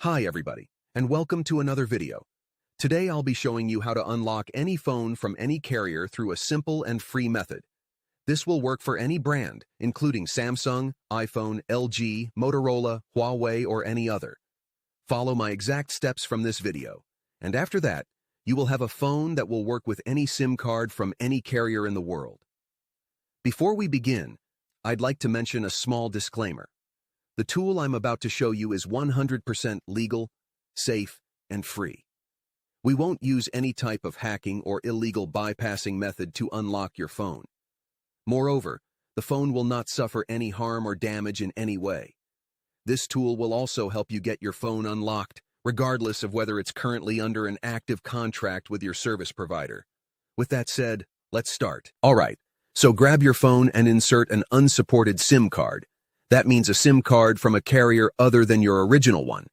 Hi everybody, and welcome to another video. Today I'll be showing you how to unlock any phone from any carrier through a simple and free method. This will work for any brand, including Samsung, iPhone, LG, Motorola, Huawei, or any other. Follow my exact steps from this video, and after that, you will have a phone that will work with any SIM card from any carrier in the world. Before we begin, I'd like to mention a small disclaimer. The tool I'm about to show you is 100% legal, safe, and free. We won't use any type of hacking or illegal bypassing method to unlock your phone. Moreover, the phone will not suffer any harm or damage in any way. This tool will also help you get your phone unlocked, regardless of whether it's currently under an active contract with your service provider. With that said, let's start. Alright, so grab your phone and insert an unsupported SIM card. That means a SIM card from a carrier other than your original one.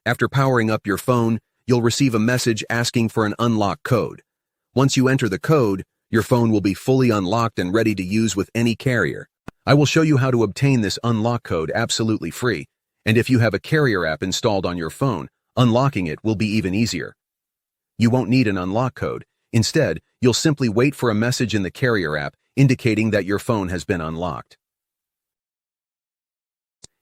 After powering up your phone, you'll receive a message asking for an unlock code. Once you enter the code, your phone will be fully unlocked and ready to use with any carrier. I will show you how to obtain this unlock code absolutely free, and if you have a carrier app installed on your phone, unlocking it will be even easier. You won't need an unlock code. Instead, you'll simply wait for a message in the carrier app indicating that your phone has been unlocked.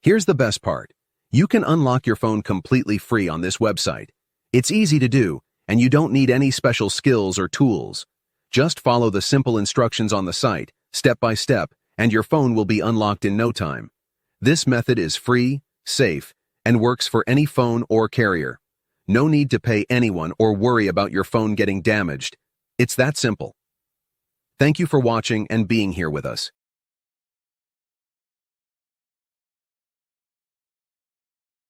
Here's the best part. You can unlock your phone completely free on this website. It's easy to do, and you don't need any special skills or tools. Just follow the simple instructions on the site, step by step, and your phone will be unlocked in no time. This method is free, safe, and works for any phone or carrier. No need to pay anyone or worry about your phone getting damaged. It's that simple. Thank you for watching and being here with us.